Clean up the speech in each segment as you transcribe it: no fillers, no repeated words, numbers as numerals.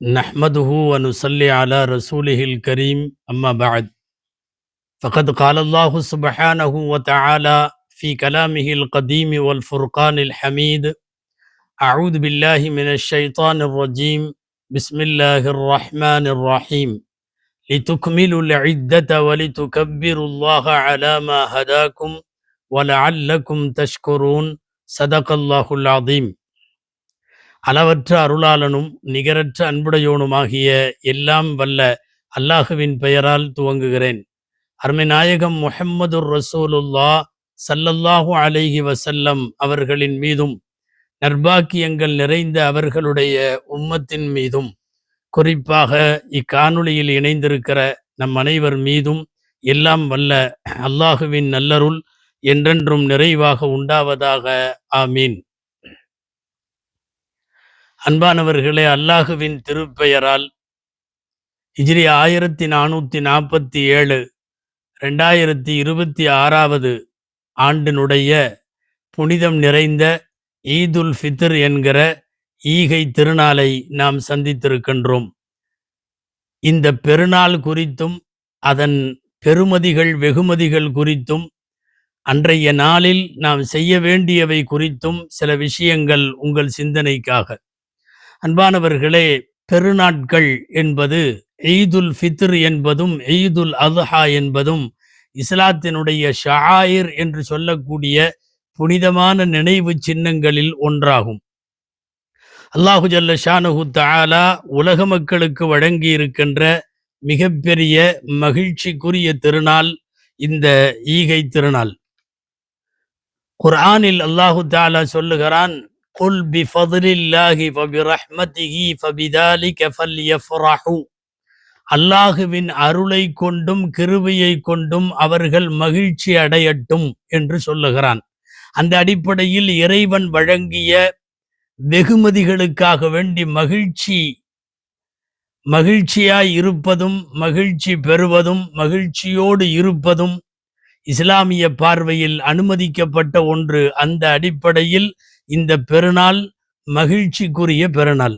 نحمده ونصلي على رسوله الكريم أما بعد فقد قال الله سبحانه وتعالى في كلامه القديم والفرقان الحميد أعوذ بالله من الشيطان الرجيم بسم الله الرحمن الرحيم لتكملوا العدة ولتكبروا الله على ما هداكم ولعلكم تشكرون صدق الله العظيم. அளவற்ற அருளாளனும் நிகரற்ற அன்புடையோனுமாகிய எல்லாம் வல்ல அல்லாஹுவின் பெயரால் துவங்குகிறேன். அருமை நாயகம் முஹம்மதுர் ரசூலுல்லா ஸல்லல்லாஹு அலைஹி வஸல்லம் அவர்களின் மீதும் நற்பாக்கியங்கள் நிறைந்த அவர்களுடைய உம்மத்தின் மீதும் குறிப்பாக இக்காணொளியில் இணைந்திருக்கிற நம் அனைவர் மீதும் எல்லாம் வல்ல அல்லாஹுவின் நல்லருள் என்றென்றும் நிறைவாக உண்டாவதாக. ஆமீன். அன்பானவர்களே, அல்லாஹுவின் திருப்பெயரால் ஹிஜ்ரி 1447 2026 ஆண்டினுடைய புனிதம் நிறைந்த ஈதுல் ஃபித்ர் என்கிற ஈகை திருநாளை நாம் சந்தித்திருக்கின்றோம். இந்த பெருநாள் குறித்தும் அதன் பெருமதிகள் வெகுமதிகள் குறித்தும் அன்றைய நாளில் நாம் செய்ய வேண்டியவை குறித்தும் சில விஷயங்கள் உங்கள் சிந்தனைக்காக. அன்பானவர்களே, பெருநாட்கள் என்பது ஈதுல் ஃபித்ர் என்பதும் ஈதுல் அத்ஹா என்பதும் இஸ்லாத்தினுடைய ஷஆயிர் என்று சொல்லக்கூடிய புனிதமான நினைவு சின்னங்களில் ஒன்றாகும். அல்லாஹு ஜல்ல ஷானஹு தஆலா உலக மக்களுக்கு வழங்கி இருக்கின்ற மிகப்பெரிய மகிழ்ச்சிக்குரிய திருநாள் இந்த ஈகை திருநாள். குர்ஆனில் அல்லாஹு தஆலா சொல்லுகிறான், குல் பிஃபத்லில்லாஹி வபிரஹ்மதிஹி ஃபபிதாலிக ஃபல்யஃப்ரஹு. அல்லாஹுவின் அருளை கொண்டும் கிருபையை கொண்டும் அவர்கள் மகிழ்ச்சி அடையட்டும் என்று சொல்லுகிறான். அந்த அடிப்படையில் இறைவன் வழங்கிய வெகுமதிகளுக்காக வேண்டி மகிழ்ச்சியாய் இருப்பதும் மகிழ்ச்சி பெறுவதும் மகிழ்ச்சியோடு இருப்பதும் இஸ்லாமிய பார்வையில் அனுமதிக்கப்பட்ட ஒன்று. அந்த அடிப்படையில் இந்த பெருநாள் மகிழ்ச்சிக்குரிய பெருநாள்.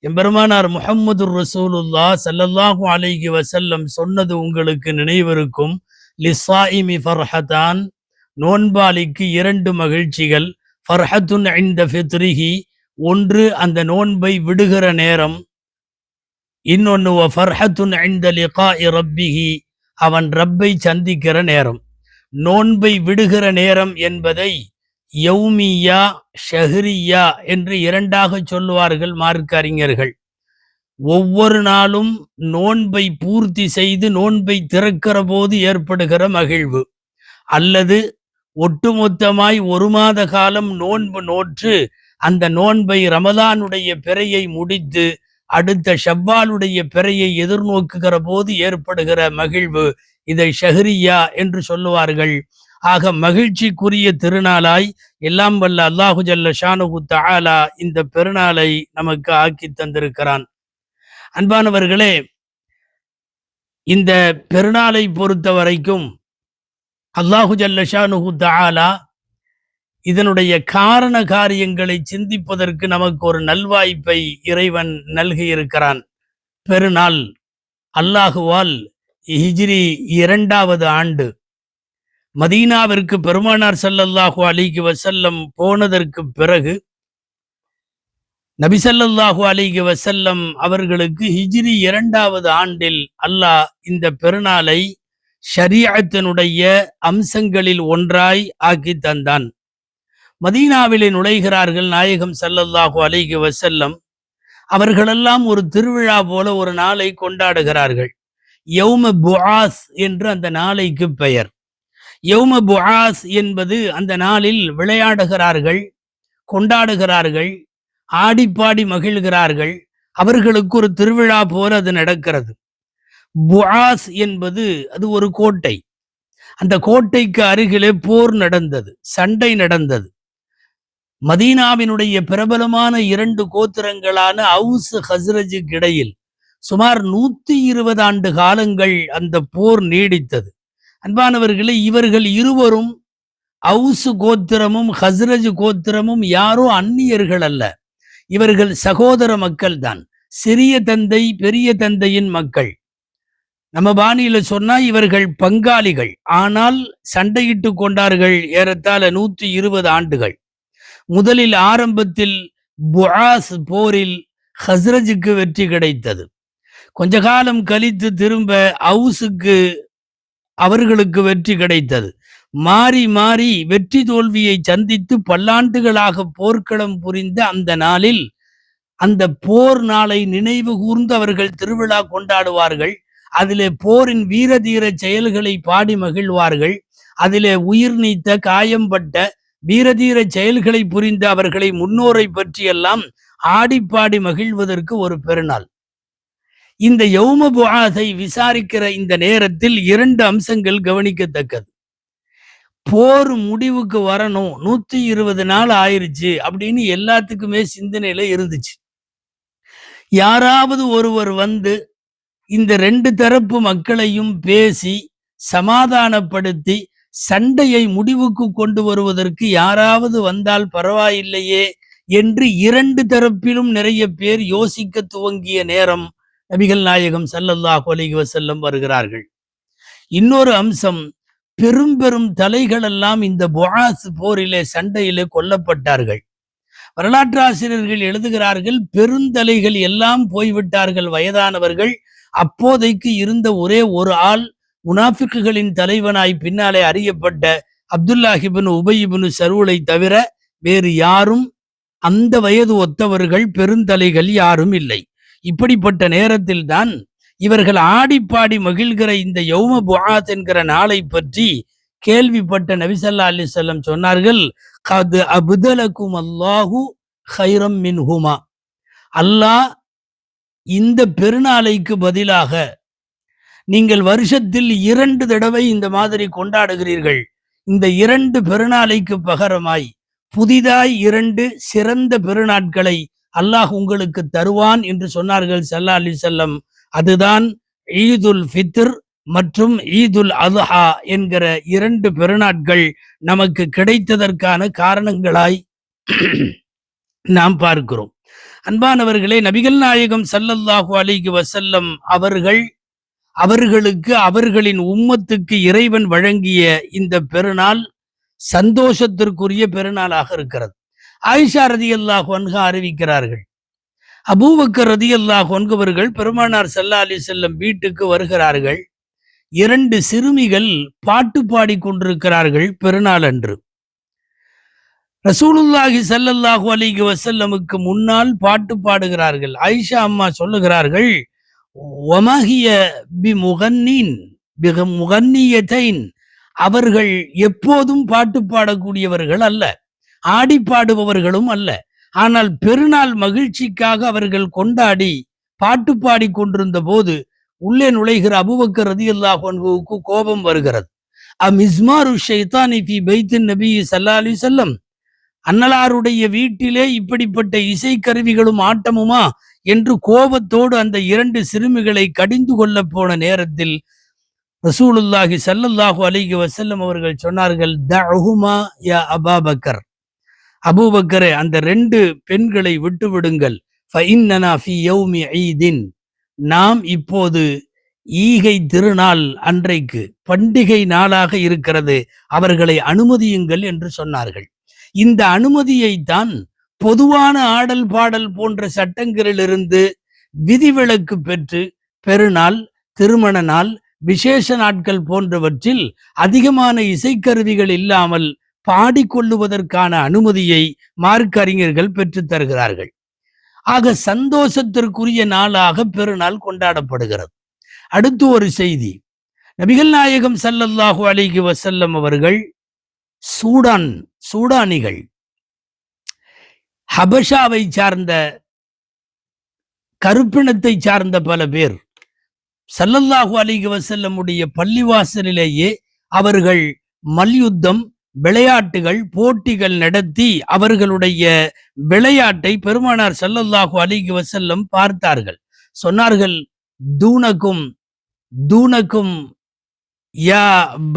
எம்பெருமானார் முஹம்மதுர் ரசூலுல்லா ஸல்லல்லாஹு அலைஹி வஸல்லம் சொன்னது உங்களுக்கு நினைவிருக்கும். லிஸ்ஸாயிமி ஃபர்ஹதான், நோன்பாளிக்கு 2 மகிழ்ச்சிகள். ஃபர்ஹத்துன் இன்த ஃபித்ரிஹி, ஒன்று அந்த நோன்பை விடுகிற நேரம். இன்னொன்று வ ஃபர்ஹத்துன் இன்த லிகாஇ ரப்பிஹி, அவன் ரப்பை சந்திக்கிற நேரம். நோன்பை விடுகிற நேரம் என்பதை யௌமியா ஷஹ்ரியா என்று 2ஆக சொல்லுவார்கள் மார்க்க அறிஞர்கள். ஒவ்வொரு நாளும் நோன்பை பூர்த்தி செய்து நோன்பை திறக்கிற போது ஏற்படுகிற மகிழ்வு, அல்லது ஒட்டுமொத்தமாய் 1 மாத காலம் நோன்பு நோற்று அந்த நோன்பை ரமதானுடைய பிறையை முடித்து அடுத்த ஷவ்வாலுடைய பிறையை எதிர்நோக்குகிற போது ஏற்படுகிற மகிழ்வு, இதை ஷஹ்ரியா என்று சொல்லுவார்கள். ஆக மகிழ்ச்சிக்குரிய திருநாளாய் எல்லாம் வல்ல அல்லாஹு ஜல்ல ஷானஹு தஆலா இந்த பெருநாளை நமக்கு ஆக்கி தந்திருக்கிறான். அன்பானவர்களே, இந்த பெருநாளை பொறுத்த வரைக்கும் அல்லாஹு ஜல்ல ஷானஹு தஆலா இதனுடைய காரண காரியங்களை சிந்திப்பதற்கு நமக்கு ஒரு நல்வாய்ப்பை இறைவன் நல்கியிருக்கிறான். பெருநாள் அல்லாஹுவால் ஹிஜ்ரி 2வது ஆண்டு மதீனாவிற்கு பெருமானார் ஸல்லல்லாஹு அலைஹி வஸல்லம் போனதற்கு பிறகு நபி ஸல்லல்லாஹு அலைஹி வஸல்லம் அவர்களுக்கு ஹிஜ்ரி 2வது ஆண்டில் அல்லாஹ் இந்த பெருநாளை ஷரீஅத்தினுடைய அம்சங்களில் ஒன்றாய் ஆக்கி தந்தான். மதீனாவிலே நுழைகிறார்கள் நாயகம் ஸல்லல்லாஹு அலைஹி வஸல்லம். அவர்களெல்லாம் ஒரு திருவிழா போல ஒரு நாளை கொண்டாடுகிறார்கள். யௌம புஆஸ் என்று அந்த நாளைக்கு பெயர். யௌம புஆஸ் என்பது அந்த நாளில் விளையாடுகிறார்கள், கொண்டாடுகிறார்கள், ஆடிப்பாடி மகிழ்கிறார்கள். அவர்களுக்கு ஒரு திருவிழா போல அது நடக்கிறது. புஆஸ் என்பது அது ஒரு கோட்டை. அந்த கோட்டைக்கு அருகிலே போர் நடந்தது, சண்டை நடந்தது. மதீனாவினுடைய பிரபலமான 2 கோத்திரங்களான அவுஸ் ஹஸ்ரஜுக்கு இடையில் சுமார் 120 ஆண்டு காலங்கள் அந்த போர் நீடித்தது. அன்பானவர்களே, இவர்கள் இருவரும் அவுசு கோத்திரமும் ஹஸ்ரஜ் கோத்திரமும் யாரோ அந்நியர்கள் அல்ல, இவர்கள் சகோதர மக்கள் தான். சிறிய தந்தை பெரிய தந்தையின் மக்கள். நம்ம பாணியில சொன்னா இவர்கள் பங்காளிகள். ஆனால் சண்டையிட்டு கொண்டார்கள் ஏறத்தாழ 120 ஆண்டுகள். முதலில் ஆரம்பத்தில் புஆஸ் போரில் ஹஸ்ரஜுக்கு வெற்றி கிடைத்தது. கொஞ்ச காலம் கழித்து திரும்ப அவுஸுக்கு அவர்களுக்கு வெற்றி கிடைத்தது. மாறி மாறி வெற்றி தோல்வியை சந்தித்து பல்லாண்டுகளாக போர்க்களம் புரிந்த அந்த நாளில், அந்த போர் நாளை நினைவு கூர்ந்து அவர்கள் திருவிழா கொண்டாடுவார்கள். அதிலே போரின் வீரதீர செயல்களை பாடி மகிழ்வார்கள். அதிலே உயிர் நீத்த காயம்பட்ட வீரதீர செயல்களை புரிந்த அவர்களை முன்னோரை பற்றியெல்லாம் ஆடிப்பாடி மகிழ்வதற்கு ஒரு பெருநாள். இந்த யௌம புஆஸை விசாரிக்கிற இந்த நேரத்தில் 2 அம்சங்கள் கவனிக்கத்தக்கது. போர் முடிவுக்கு வரணும், 120 நாள் ஆயிருச்சு அப்படின்னு எல்லாத்துக்குமே சிந்தனையில இருந்துச்சு. யாராவது ஒருவர் வந்து இந்த 2 தரப்பு மக்களையும் பேசி சமாதானப்படுத்தி சண்டையை முடிவுக்கு கொண்டு வருவதற்கு யாராவது வந்தால் பரவாயில்லையே என்று 2 தரப்பிலும் நிறைய பேர் யோசிக்க துவங்கிய நேரம் நபிகள் நாயகம் ஸல்லல்லாஹு அலைஹி வஸல்லம் வருகிறார்கள். இன்னொரு அம்சம், பெரும் பெரும் தலைகள் எல்லாம் இந்த புஆஸ் போரிலே சண்டையிலே கொல்லப்பட்டார்கள். வரலாற்று ஆசிரியர்கள் எழுதுகிறார்கள், பெருந்தலைகள் எல்லாம் போய்விட்டார்கள், வயதானவர்கள். அப்போதைக்கு இருந்த ஒரே ஒரு ஆள் முனாஃபிக்குகளின் தலைவனாய் பின்னாலே அறியப்பட்ட அப்துல்லாஹ் இப்னு உபை இப்னு சலூலை தவிர வேறு யாரும் அந்த வயது ஒத்தவர்கள் பெருந்தலைகள் யாரும் இல்லை. இப்படிப்பட்ட நேரத்தில் தான் இவர்கள் ஆடிப்பாடி மகிழ்கிற இந்த யௌம புஆஸ் என்கிற நாளை பற்றி கேள்விப்பட்ட நபி ஸல்லல்லாஹு அலைஹி வஸல்லம் சொன்னார்கள், கத் அப்தலகும் அல்லாஹு கைரம் மின்ஹுமா. அல்லாஹ் இந்த பெருநாளைக்கு பதிலாக நீங்கள் வருஷத்தில் 2 தடவை இந்த மாதிரி கொண்டாடுகிறீர்கள், இந்த 2 பெருநாளைக்கு பகரமாய் புதிதாய் 2 சிறந்த பெருநாட்களை அல்லாஹ் உங்களுக்கு தருவான் என்று சொன்னார்கள் ஸல்லல்லாஹு அலைஹி வஸல்லம். அதுதான் ஈதுல் ஃபித்ர் மற்றும் ஈதுல் அத்ஹா என்கிற 2 பெருநாட்கள் நமக்கு கிடைத்ததற்கான காரணங்களாய் நாம் பார்க்கிறோம். அன்பானவர்களே, நபிகள் நாயகம் ஸல்லல்லாஹு அலைஹி வஸல்லம் அவர்களுக்கு அவர்களின் உம்மத்துக்கு இறைவன் வழங்கிய இந்த பெருநாள் சந்தோஷத்திற்குரிய பெருநாளாக இருக்கிறது. ஆயிஷா ரதியல்லாஹு அன்ஹா அறிவிக்கிறார்கள், அபூபக்கர் ரதியல்லாஹு அன்ஹு அவர்கள் பெருமானார் ஸல்லல்லாஹு அலைஹி வஸல்லம் வீட்டுக்கு வருகிறார்கள். 2 சிறுமிகள் பாட்டு பாடி கொண்டிருக்கிறார்கள் பெருநாள் அன்று. ரசூலுல்லாஹி ஸல்லல்லாஹு அலைஹி வஸல்லமுக்கு முன்னால் பாட்டு பாடுகிறார்கள். ஆயிஷா அம்மா சொல்லுகிறார்கள், வமஹிய பிமுகன்னியத்தைன், அவர்கள் எப்போதும் பாட்டு பாடக்கூடியவர்கள் அல்ல, ஆடி பாடுபவர்களும் அல்ல. ஆனால் பெருநாள் மகிழ்ச்சிக்காக அவர்கள் கொண்டாடி பாட்டு பாடி கொண்டிருந்த போது உள்ளே நுழைகிற அபூபக்கர் ரலியல்லாஹு அன்ஹுவுக்கு கோபம் வருகிறது. அமிஸ்மாரு ஷைத்தானி ஃபீ பைத்தின் நபி ஸல்லல்லாஹு அலைஹி வஸல்லம், அன்னலாருடைய வீட்டிலே இப்படிப்பட்ட இசைக்கருவிகளும் ஆட்டமுமா என்று கோபத்தோடு அந்த 2 சிறுமிகளை கடிந்து கொள்ள போன நேரத்தில் ரசூலுல்லாஹி ஸல்லல்லாஹு அலைஹி வஸல்லம் அவர்கள் சொன்னார்கள், தஅஹுமா யா அபூபக்கர், அபூபக்கரே அந்த 2 பெண்களை விட்டு விடுங்கள். ஃபஇன்னனா ஃபீ யௌமி ஈதின், நாம் இப்போது ஈகை திருநாள் அன்றைக்கு பண்டிகை நாளாக இருக்கிறது, அவர்களை அனுமதியுங்கள் என்று சொன்னார்கள். இந்த அனுமதியை தான் பொதுவான ஆடல் பாடல் போன்ற சட்டங்களிலிருந்து விதிவிலக்கு பெற்று பெருநாள், திருமண நாள், விசேஷ நாட்கள் போன்றவற்றில் அதிகமான இசைக்கருவிகள் இல்லாமல் பாடிக்கொள்ளுவதற்கான அனுமதியை மார்க்க அறிஞர்கள் பெற்றுத் தருகிறார்கள். ஆக சந்தோஷத்திற்குரிய நாளாக பெருநாள் கொண்டாடப்படுகிறது. அடுத்து ஒரு செய்தி, நபிகள் நாயகம் ஸல்லல்லாஹு அலைஹி வஸல்லம் அவர்கள் சூடானிகள், ஹபஷாவை சார்ந்த கருப்பினத்தை சார்ந்த பல பேர் ஸல்லல்லாஹு அலைஹி வஸல்லமுடைய பள்ளிவாசலிலேயே அவர்கள் மல்யுத்தம், விளையாட்டுகள், போட்டிகள் நடத்தி அவர்களுடைய விளையாட்டை பெருமானார் ஸல்லல்லாஹு அலைஹி வஸல்லம் பார்த்தார்கள். சொன்னார்கள், தூனக்கும் தூனக்கும் யா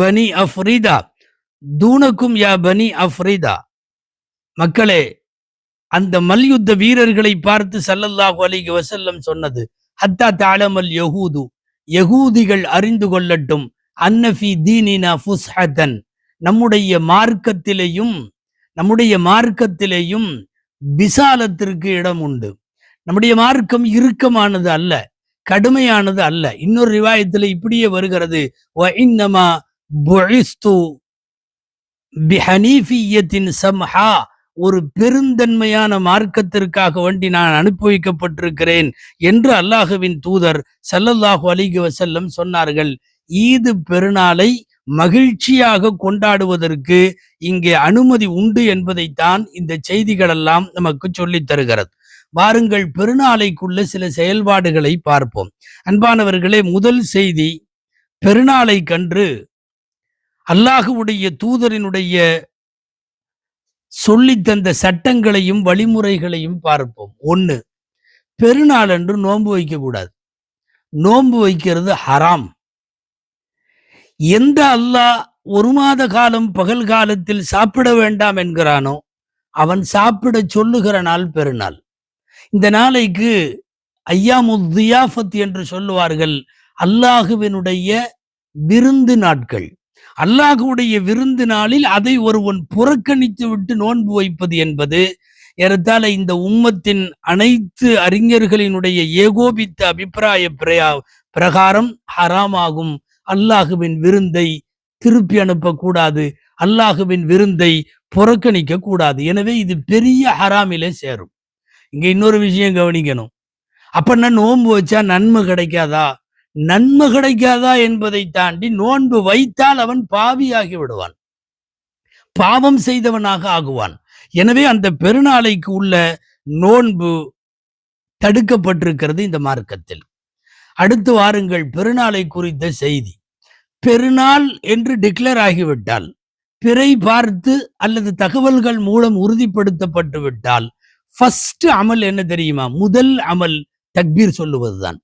பனி அஃப்ரிதா, தூனக்கும் யா பனி அஃப்ரிதா, மக்களே அந்த மல்யுத்த வீரர்களை பார்த்து ஸல்லல்லாஹு அலைஹி வஸல்லம் சொன்னது, ஹத்தா தஅலமல் யஹூது, யகூதிகள் அறிந்து கொள்ளட்டும், அன்னஃபி தீனினா ஃபுஸ்ஹதன், நம்முடைய மார்க்கத்திலேயும் விசாலத்திற்கு இடம் உண்டு. நம்முடைய மார்க்கம் இறுக்கமானது அல்ல, கடுமையானது அல்ல. இன்னொரு ரிவாயத்தில் இப்படியே வருகிறது, வ இன்னமா புஇஸ்து பிஹனீஃபிய்யத்தின் சம்ஹா, ஒரு பெருந்தன்மையான மார்க்கத்திற்காக வேண்டி நான் அனுப்பி வைக்கப்பட்டிருக்கிறேன் என்று அல்லாஹுவின் தூதர் ஸல்லல்லாஹு அலைஹி வஸல்லம் சொன்னார்கள். ஈது பெருநாளை மகிழ்ச்சியாக கொண்டாடுவதற்கு இங்கே அனுமதி உண்டு என்பதைத்தான் இந்த செய்திகளெல்லாம் நமக்கு சொல்லித் தருகிறது. வாருங்கள், பெருநாளைக்குள்ள சில செயல்பாடுகளை பார்ப்போம். அன்பானவர்களே, முதல் செய்தி, பெருநாளை கன்று அல்லாஹுவுடைய தூதரினுடைய சொல்லித்தந்த சட்டங்களையும் வழிமுறைகளையும் பார்ப்போம். 1, பெருநாள் அன்று நோன்பு வைக்க கூடாது. நோன்பு வைக்கிறது ஹராம். எந்த அல்லாஹ் ஒரு மாத காலம் பகல் காலத்தில் சாப்பிட வேண்டாம் என்கிறானோ அவன் சாப்பிட சொல்லுகிற நாள் பெருநாள். இந்த நாளைக்கு ஐயாமுத் தியாஃபத் என்று சொல்லுவார்கள். அல்லாஹுவினுடைய விருந்து நாட்கள். அல்லாஹுடைய விருந்து நாளில் அதை ஒருவன் புறக்கணித்து விட்டு நோன்பு வைப்பது என்பது ஏறத்தாழ இந்த உம்மத்தின் அனைத்து அறிஞர்களினுடைய ஏகோபித்த அபிப்பிராய பிரகாரம் ஹராமாகும். அல்லாஹுவின் விருந்தை திருப்பி அனுப்பக்கூடாது, அல்லாஹுவின் விருந்தை புறக்கணிக்க கூடாது. எனவே இது பெரிய ஹராமிலே சேரும். இங்க இன்னொரு விஷயம் கவனிக்கணும். அப்ப நோன்பு வச்சா நன்மை கிடைக்காதா? நன்மை கிடைக்காதா என்பதை தாண்டி நோன்பு வைத்தால் அவன் பாவியாகி விடுவான், பாவம் செய்தவனாக ஆகுவான். எனவே அந்த பெருநாளைக்கு உள்ள நோன்பு தடுக்கப்பட்டிருக்கிறது இந்த மார்க்கத்தில். அடுத்து வாருங்கள், பெருநாளை குறித்த செய்தி. பெருநாள் என்று டிக்ளேர் ஆகிவிட்டால், பிறை பார்த்து அல்லது தகவல்கள் மூலம் உறுதிப்படுத்தப்பட்டு விட்டால், ஃபர்ஸ்ட் அமல் என்ன தெரியுமா? முதல் அமல் தக்பீர் சொல்லுவதுதான்.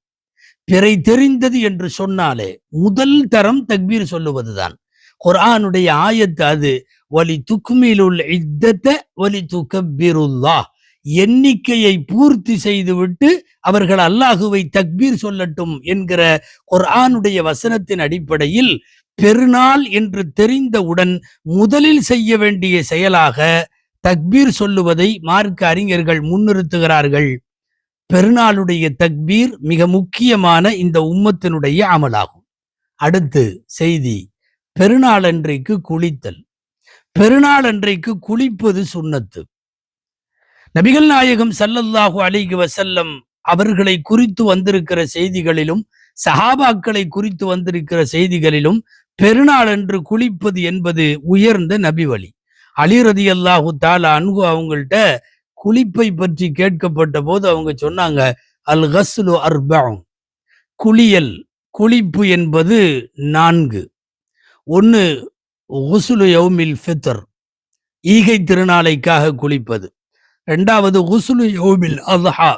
பிறை தெரிந்தது என்று சொன்னாலே முதல் தரம் தக்பீர் சொல்லுவதுதான். குர்ஆனுடைய ஆயத்து அது, வலி துக்மிலுல் இத்தத வலி துகப்பிருல்லாஹ், எண்ணிக்கையை பூர்த்தி செய்துவிட்டு அவர்கள் அல்லாஹுவை தக்பீர் சொல்லட்டும் என்கிற குர்ஆனுடைய வசனத்தின் அடிப்படையில் பெருநாள் என்று தெரிந்தவுடன் முதலில் செய்ய வேண்டிய செயலாக தக்பீர் சொல்லுவதை மார்க்க அறிஞர்கள் முன்னிறுத்துகிறார்கள். பெருநாளுடைய தக்பீர் மிக முக்கியமான இந்த உம்மத்தினுடைய அமலாகும். அடுத்து செய்தி, பெருநாள் அன்றைக்கு குளித்தல். பெருநாள் அன்றைக்கு குளிப்பது சுன்னத்து. நபிகள் நாயகம் ஸல்லல்லாஹு அலைஹி வஸல்லம் அவர்களை குறித்து வந்திருக்கிற செய்திகளிலும் சஹாபாக்களை குறித்து வந்திருக்கிற செய்திகளிலும் பெருநாள் அன்று குளிப்பது என்பது உயர்ந்த நபி வழி. அலி ரலியல்லாஹு தஆலா அன்ஹு அவங்கள்ட்ட குளிப்பை பற்றி கேட்கப்பட்ட போது அவங்க சொன்னாங்க, அல் கஸ்லு அர்பஉ, குளியல் குளிப்பு என்பது 4. 1 குஸ்லு யௌமில் ஃபித்ர், ஈகை திருநாளைக்காக குளிப்பது. 2வது குஸ்லு யௌமில் அத்ஹா,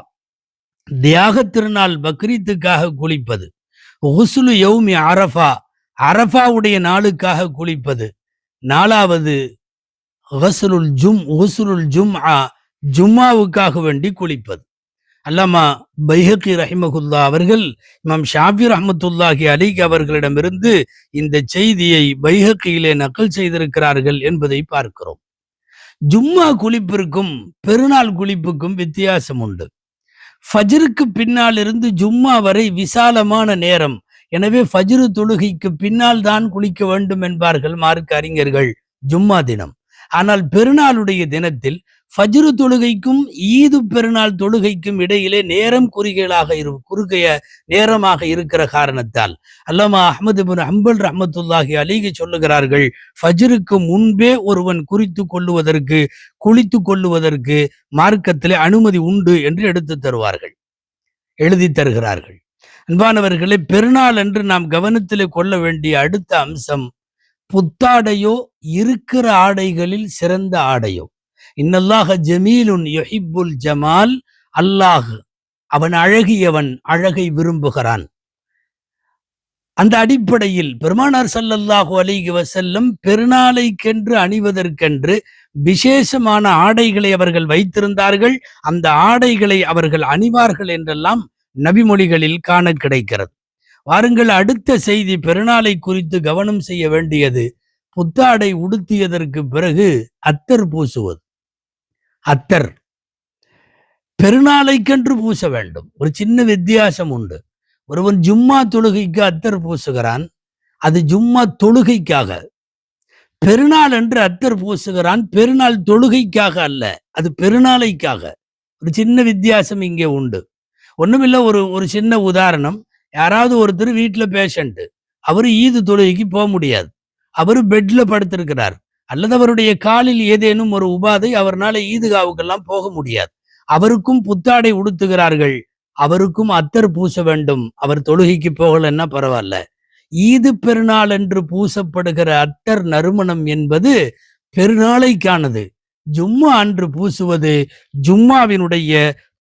தியாக திருநாள் பக்ரீத்துக்காக குளிப்பது. குஸ்லு யௌமி அரஃபா, அரஃபாவுடைய நாளுக்காக குளிப்பது. 4வது குஸ்லுல் ஜும்ஆ, ஜும்மாவுக்காக வேண்டி குளிப்பது. அல்லாமா பைஹகி ரஹிமஹுல்லா அவர்கள் இமாம் ஷாஃபி ரஹ்மத்துல்லாஹி அலைஹி அவர்களிடமிருந்து இந்த செய்தியை பைஹகியிலே நக்கல் செய்திருக்கிறார்கள் என்பதை பார்க்கிறோம். ஜும்மா குளிப்பிற்கும் பெருநாள் குளிப்புக்கும் வித்தியாசம் உண்டு. ஃபஜ்ருக்கு பின்னால் இருந்து ஜும்மா வரை விசாலமான நேரம். எனவே ஃபஜ்ரு தொழுகைக்கு பின்னால் தான் குளிக்க வேண்டும் என்பார்கள் மார்க்க அறிஞர்கள் ஜும்மா தினம். ஆனால் பெருநாளுடைய தினத்தில் ஃபஜ்ரு தொழுகைக்கும் ஈது பெருநாள் தொழுகைக்கும் இடையிலே நேரம் குறுகிய நேரமாக இருக்கிற காரணத்தால் அல்லாமா அஹ்மது இப்னு ஹம்பல் ரஹ்மத்துல்லாஹி அலைஹி சொல்லுகிறார்கள், ஃபஜ்ருக்கு முன்பே ஒருவன் குளித்து கொள்ளுவதற்கு மார்க்கத்திலே அனுமதி உண்டு என்று எழுதி தருகிறார்கள். அன்பானவர்களே, பெருநாள் என்று நாம் கவனத்திலே கொள்ள வேண்டிய அடுத்த அம்சம், புத்தாடையோ இருக்கிற ஆடைகளில் சிறந்த ஆடையோ. இன்னல்லாஹ ஜமீலுன் யுஹிப்புல் ஜமால், அல்லாஹ் அவன் அழகியவன், அழகை விரும்புகிறான். அந்த அடிப்படையில் பெருமானார் ஸல்லல்லாஹு அலைஹி வஸல்லம் பெருநாளைக்கென்று அணிவதற்கென்று விசேஷமான ஆடைகளை அவர்கள் வைத்திருந்தார்கள். அந்த ஆடைகளை அவர்கள் அணிவார்கள் என்றெல்லாம் நபிமொழிகளில் காண கிடைக்கிறது. வாருங்கள், அடுத்த செய்தி பெருநாளை குறித்து கவனம் செய்ய வேண்டியது புத்தாடை உடுத்தியதற்கு பிறகு அத்தர் பூசுவது. அத்தர் பெருநாளைக்கென்று பூச வேண்டும். ஒரு சின்ன வித்தியாசம் உண்டு. ஒருவன் ஜும்மா தொழுகைக்கு அத்தர் பூசுகிறான், அது ஜும்மா தொழுகைக்காக. பெருநாள் என்று அத்தர் பூசுகிறான், பெருநாள் தொழுகைக்காக அல்ல, அது பெருநாளைக்காக. ஒரு சின்ன வித்தியாசம் இங்கே உண்டு. ஒண்ணுமில்ல, ஒரு சின்ன உதாரணம். யாராவது ஒருத்தர் வீட்டுல பேஷண்ட், அவரு ஈது தொழுகைக்கு போக முடியாது, அவரு பெட்ல படுத்திருக்கிறார், அல்லது அவருடைய காலில் ஏதேனும் ஒரு உபாதை, அவர்னால ஈதுகாவுக்கெல்லாம் போக முடியாது. அவருக்கும் புத்தாடை உடுத்துகிறார்கள், அவருக்கும் அத்தர் பூச வேண்டும். அவர் தொழுகைக்கு போகலன்னா பரவாயில்ல. ஈது பெருநாள் என்று பூசப்படுகிற அத்தர் நறுமணம் என்பது பெருநாளைக்கானது. ஜும்மா அன்று பூசுவது ஜும்மாவினுடைய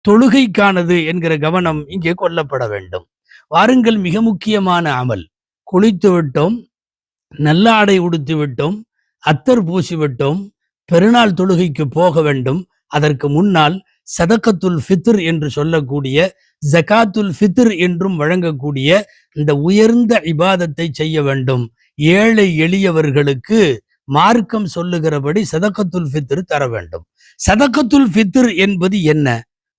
தொழுகைக்கானது என்கிற கவனம் இங்கே கொள்ளப்பட வேண்டும். வாருங்கள், மிக முக்கியமான அமல். குளித்து விட்டோம், நல்ல ஆடை உடுத்தி விட்டோம், அத்தர் பூசி விட்டோம், பெருநாள் தொழுகைக்கு போக வேண்டும். அதற்கு முன்னால் சதகத்துல் ஃபித்ர் என்று சொல்லக்கூடிய, ஜகாத்துல் ஃபித்ர் என்றும் வழங்கக்கூடிய இந்த உயர்ந்த இபாதத்தை செய்ய வேண்டும். ஏழை எளியவர்களுக்கு மார்க்கம் சொல்லுகிறபடி சதகத்துல் ஃபித்ர் தர வேண்டும். சதகத்துல் ஃபித்ர் என்பது என்ன?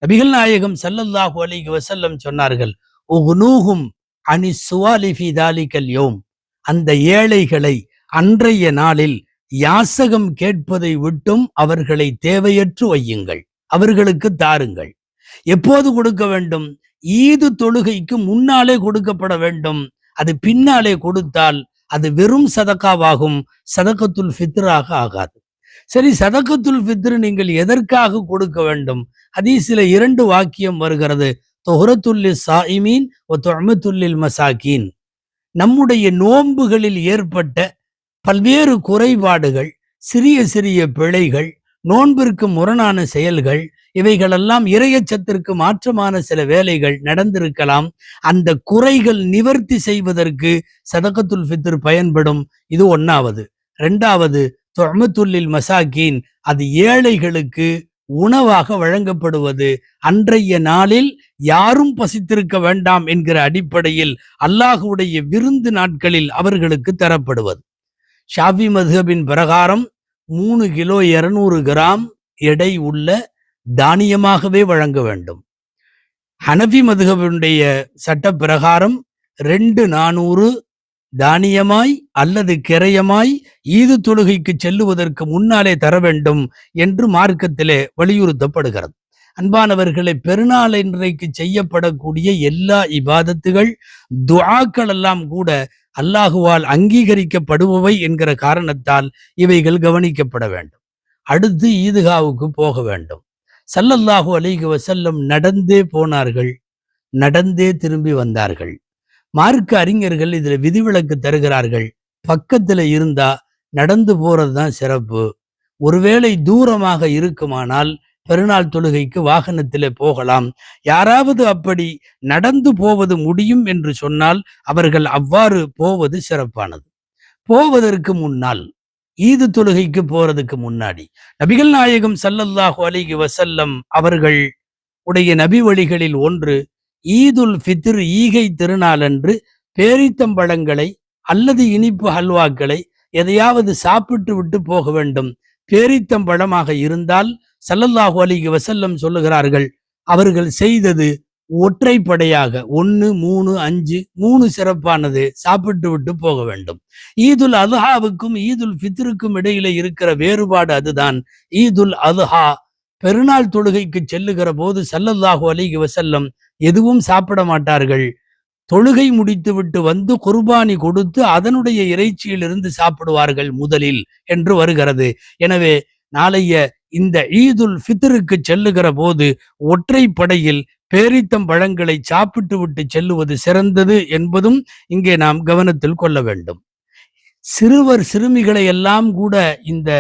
நபிகள் நாயகம் ஸல்லல்லாஹு அலைஹி வஸல்லம் சொன்னார்கள், உக்னூஹும் அனி சுவாலி ஃபீ தாலிகல் யௌம். அந்த ஏழைகளை அன்றைய நாளில் யாசகம் கேட்பதை விட்டும் அவர்களை தேவையற்று வையுங்கள், அவர்களுக்கு தாருங்கள். எப்போது கொடுக்க வேண்டும்? ஈது தொழுகைக்கு முன்னாலே கொடுக்கப்பட வேண்டும். அது பின்னாலே கொடுத்தால் அது வெறும் சதக்காவாகும், சதகத்துல் ஃபித்ராக ஆகாது. சரி, சதகத்துல் ஃபித்ர் நீங்கள் எதற்காக கொடுக்க வேண்டும்? ஹதீஸில் 2 வாக்கியம் வருகிறது, தொஹ்ரத்துல் ஸாயிமீன் வ துஅமத்துல் மசாக்கீன். நம்முடைய நோன்புகளில் ஏற்பட்ட பல்வேறு குறைபாடுகள், சிறிய சிறிய பிழைகள், நோன்பிற்கு முரணான செயல்கள், இவைகளெல்லாம் இறையச்சத்திற்கு மாற்றமான சில வேலைகள் நடந்திருக்கலாம். அந்த குறைகள் நிவர்த்தி செய்வதற்கு சதகத்துல் ஃபித்ர் பயன்படும். இது 1வது. 2வது, துஅமத்துல் மசாக்கீன், அது ஏழைகளுக்கு உணவாக வழங்கப்படுவது. அன்றைய நாளில் யாரும் பசித்திருக்க வேண்டாம் என்கிற அடிப்படையில் அல்லாஹ்வுடைய விருந்து நாட்களில் அவர்களுக்கு தரப்படுவது. ஷாஃபி மத்ஹபின் பிரகாரம் 3 கிலோ 200 கிராம் எடை உள்ள தானியமாகவே வழங்க வேண்டும். ஹனஃபி மத்ஹபினுடைய சட்ட பிரகாரம் 2,400 தானியமாய் அல்லது கிரயமாய் ஈது தொழுகைக்கு செல்லுவதற்கு முன்னாலே தர வேண்டும் என்று மார்க்கத்திலே வலியுறுத்தப்படுகிறது. அன்பானவர்களை, பெருநாள் இன்றைக்கு செய்யப்படக்கூடிய எல்லா இபாதத்துகள், துஆக்கள் எல்லாம் கூட அல்லாஹுவால் அங்கீகரிக்கப்படுபவை என்கிற காரணத்தால் இவைகள் கவனிக்கப்பட வேண்டும். அடுத்து ஈதுகாவுக்கு போக வேண்டும். ஸல்லல்லாஹு அலைஹி வஸல்லம் நடந்தே போனார்கள், நடந்தே திரும்பி வந்தார்கள். மார்க்க அறிஞர்கள் இதுல விதிவிலக்கு தருகிறார்கள். பக்கத்துல இருந்தா நடந்து போறதுதான் சிறப்பு. ஒருவேளை தூரமாக இருக்குமானால் பெருநாள் தொழுகைக்கு வாகனத்திலே போகலாம். யாராவது அப்படி நடந்து போவது முடியும் என்று சொன்னால் அவர்கள் அவ்வாறு போவது சிறப்பானது. போவதற்கு முன்னால், ஈது தொழுகைக்கு போறதுக்கு முன்னாடி, நபிகள் நாயகம் ஸல்லல்லாஹு அலைஹி வஸல்லம் அவர்கள் உடைய நபி வழிகளில் ஒன்று, ஈதுல் ஃபித்ர் ஈகை திருநாள் அன்று பேரித்தம்பழங்களை அல்லது இனிப்பு ஹல்வாக்களை எதையாவது சாப்பிட்டு விட்டு போக வேண்டும். பேரித்தம்பழமாக இருந்தால் ஸல்லல்லாஹு அலைஹி வஸல்லம் சொல்லுகிறார்கள், அவர்கள் செய்தது ஒற்றைப்படையாக 1, 3, 5, 3 சிறப்பானது, சாப்பிட்டு விட்டு போக வேண்டும். ஈதுல் அல்ஹாவுக்கும் ஈதுல் ஃபித்ருக்கும் இடையில இருக்கிற வேறுபாடு அதுதான். ஈதுல் அல்ஹா பெருநாள் தொழுகைக்கு செல்லுகிற போது ஸல்லல்லாஹு அலைஹி வஸல்லம் எதுவும் சாப்பிட மாட்டார்கள். தொழுகை முடித்து விட்டு வந்து குர்பானி கொடுத்து அதனுடைய இறைச்சியிலிருந்து சாப்பிடுவார்கள் முதலில் என்று வருகிறது. எனவே நாளைய இந்த ஈதுல் ஃபித்ருக்கு செல்லுகிற போது ஒற்றைப்படையில் பேரித்தம் பழங்களை சாப்பிட்டு விட்டு செல்லுவது சிறந்தது என்பதும் இங்கே நாம் கவனத்தில் கொள்ள வேண்டும். சிறுவர் சிறுமிகளை எல்லாம் கூட இந்த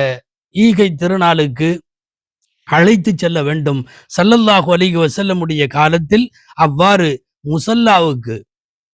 ஈகை திருநாளுக்கு அழைத்து செல்ல வேண்டும். ஸல்லல்லாஹு அலைஹி வஸல்லமுடைய காலத்தில் அவ்வாறு முசல்லாவுக்கு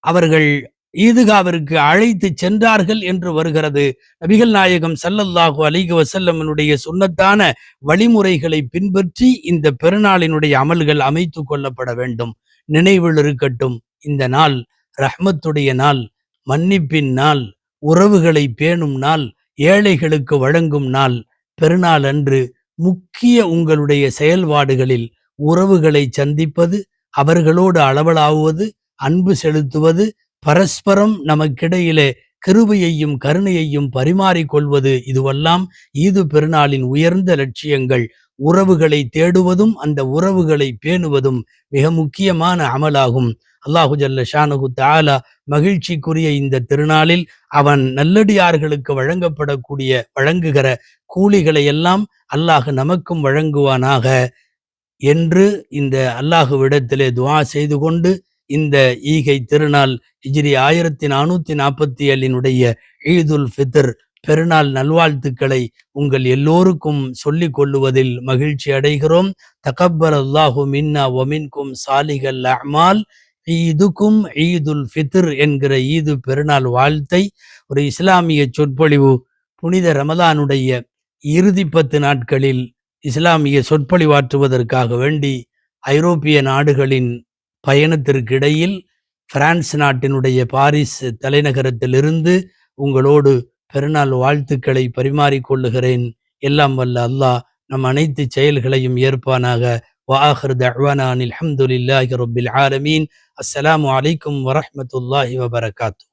அவர்கள் ஈதுகாவிற்கு அழைத்து சென்றார்கள் என்று வருகிறது. நபிகள் நாயகம் ஸல்லல்லாஹு அலைஹி வஸல்லமினுடைய சுன்னத்தான வழிமுறைகளை பின்பற்றி இந்த பெருநாளினுடைய அமல்கள் அமைத்து கொள்ளப்பட வேண்டும். நினைவில் இருக்கட்டும், இந்த நாள் ரஹ்மத்துடைய நாள், மன்னிப்பின் நாள், உறவுகளை பேணும் நாள், ஏழைகளுக்கு வழங்கும் நாள். பெருநாள் அன்று முக்கிய உங்களுடைய செயல்பாடுகளில் உறவுகளை சந்திப்பது, அவர்களோடு அளவலாவுவது, அன்பு செலுத்துவது, பரஸ்பரம் நமக்கிடையிலே கிருபையையும் கருணையையும் பரிமாறிக்கொள்வது, இதுவெல்லாம் ஈது பெருநாளின் உயர்ந்த லட்சியங்கள். உறவுகளை தேடுவதும் அந்த உறவுகளை பேணுவதும் மிக முக்கியமான அமலாகும். அல்லாஹு ஜல்ல ஷானஹு தஆலா மகிழ்ச்சிக்குரிய இந்த திருநாளில் அவன் நல்லடியார்களுக்கு வழங்குகிற கூலிகளை எல்லாம் அல்லாஹ் நமக்கும் வழங்குவானாக என்று இந்த அல்லாஹுவிடத்திலே துஆ செய்து கொண்டு, இந்த ஈகை திருநாள் ஹிஜ்ரி 1447 ஈதுல் ஃபித்ர் பெருநாள் நல்வாழ்த்துக்களை உங்கள் எல்லோருக்கும் சொல்லிக் கொள்ளுவதில் மகிழ்ச்சி அடைகிறோம். தகப்பல் அல்லாஹு மின்னா வமின்கும் சாலிகல் அமால். ஈதுக்கும் ஈதுல் ஃபித்ர் என்கிற ஈது பெருநாள் வாழ்த்தை ஒரு இஸ்லாமிய சொற்பொழிவு புனித ரமலானுடைய இறுதி 10 நாட்களில் இஸ்லாமிய சொற்பொழிவாற்றுவதற்காக வேண்டி ஐரோப்பிய நாடுகளின் பயணத்திற்கிடையில் பிரான்ஸ் நாட்டினுடைய பாரிஸ் தலைநகரத்திலிருந்து உங்களோடு பெருநாள் வாழ்த்துக்களை பரிமாறிக்கொள்ளுகிறேன். எல்லாம் வல்ல அல்லாஹ் நம் அனைத்து செயல்களையும் ஏற்பானாக. வஆகிரு தஅவானா அனில் ஹம்துலில்லாஹி ரப்பில் ஆலமீன். அஸ்ஸலாமு அலைக்கும் வரஹ்மத்துல்லாஹி வபரகாத்துஹு.